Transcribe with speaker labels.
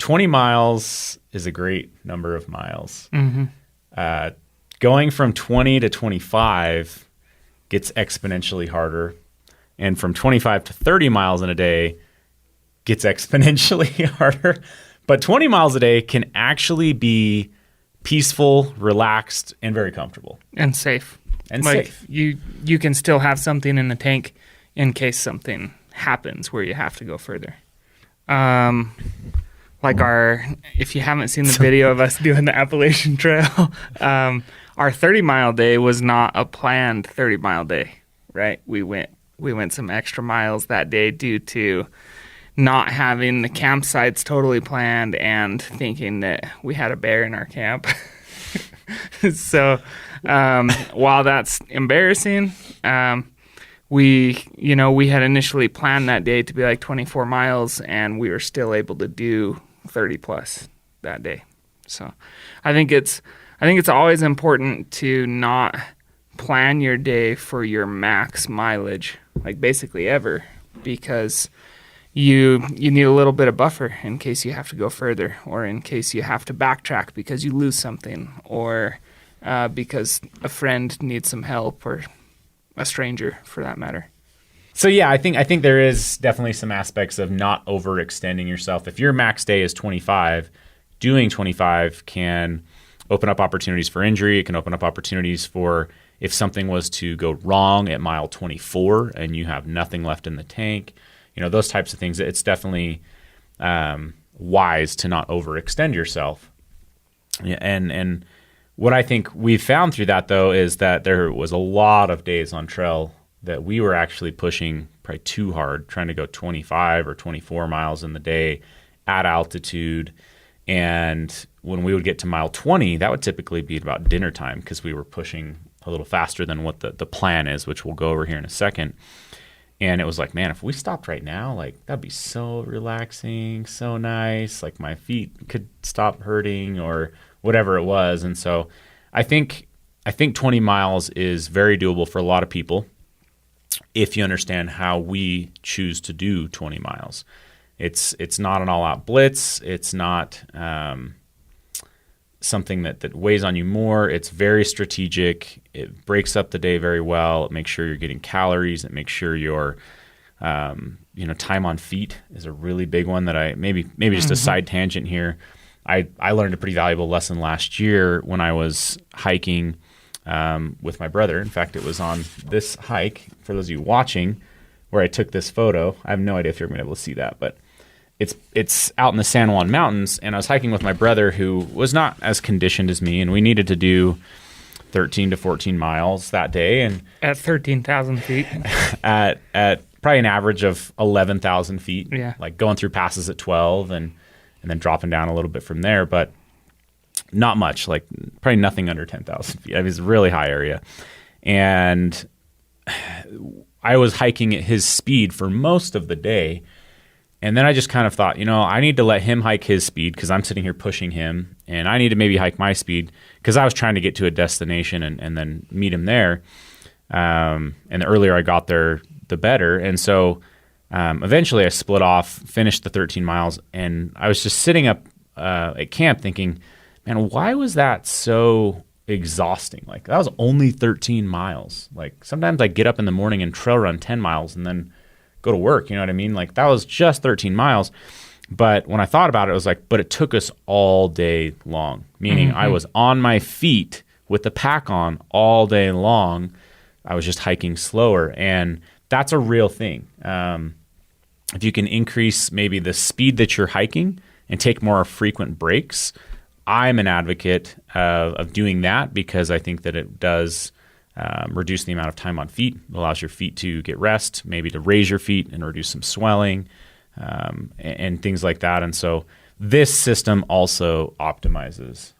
Speaker 1: 20 miles is a great number of miles.
Speaker 2: Mm-hmm.
Speaker 1: Going from 20 to 25 gets exponentially harder. And from 25 to 30 miles in a day gets exponentially harder. But 20 miles a day can actually be peaceful, relaxed, and very comfortable.
Speaker 2: And safe.
Speaker 1: And
Speaker 2: like
Speaker 1: safe.
Speaker 2: You can still have something in the tank in case something happens where you have to go further. If you haven't seen the video of us doing the Appalachian Trail, our 30-mile day was not a planned 30-mile day, right? We went some extra miles that day due to not having the campsites totally planned and thinking that we had a bear in our camp. So while that's embarrassing, we had initially planned that day to be like 24 miles, and we were still able to do 30 plus that day. So I think it's always important to not plan your day for your max mileage, like basically ever, because you need a little bit of buffer in case you have to go further, or in case you have to backtrack because you lose something, or because a friend needs some help, or a stranger for that matter.
Speaker 1: So yeah, I think there is definitely some aspects of not overextending yourself. If your max day is 25, doing 25 can open up opportunities for injury. It can open up opportunities for if something was to go wrong at mile 24 and you have nothing left in the tank. Those types of things. It's definitely wise to not overextend yourself. And what I think we've found through that, though, is that there was a lot of days on trail that we were actually pushing probably too hard, trying to go 25 or 24 miles in the day at altitude. And when we would get to mile 20, that would typically be about dinner time because we were pushing a little faster than what the plan is, which we'll go over here in a second. And it was like, man, if we stopped right now, like that'd be so relaxing, so nice. Like my feet could stop hurting or whatever it was. And so I think 20 miles is very doable for a lot of people if you understand how we choose to do 20 miles. It's not an all-out blitz. It's not something that weighs on you more. It's very strategic. It breaks up the day very well. It makes sure you're getting calories. It makes sure your time on feet is a really big one that I maybe just a side tangent here. I learned a pretty valuable lesson last year when I was hiking with my brother. In fact, it was on this hike, for those of you watching, where I took this photo. I have no idea if you're going to be able to see that, but it's out in the San Juan Mountains, and I was hiking with my brother who was not as conditioned as me, and we needed to do 13 to 14 miles that day. And
Speaker 2: at 13,000 feet.
Speaker 1: at probably an average of 11,000 feet.
Speaker 2: Yeah.
Speaker 1: Like going through passes at 12 and then dropping down a little bit from there, but not much, like probably nothing under 10,000 feet. I mean, it's a really high area. And I was hiking at his speed for most of the day. And then I just kind of thought, I need to let him hike his speed because I'm sitting here pushing him, and I need to maybe hike my speed because I was trying to get to a destination and then meet him there. And the earlier I got there, the better. And so eventually I split off, finished the 13 miles, and I was just sitting up at camp thinking, man, why was that so exhausting? Like, that was only 13 miles. Like, sometimes I get up in the morning and trail run 10 miles and then go to work, you know what I mean? Like, that was just 13 miles. But when I thought about it, it was like, but it took us all day long, meaning I was on my feet with the pack on all day long. I was just hiking slower, and that's a real thing. If you can increase maybe the speed that you're hiking and take more frequent breaks, I'm an advocate of doing that because I think that it does reduce the amount of time on feet. It allows your feet to get rest, maybe to raise your feet and reduce some swelling and things like that. And so this system also optimizes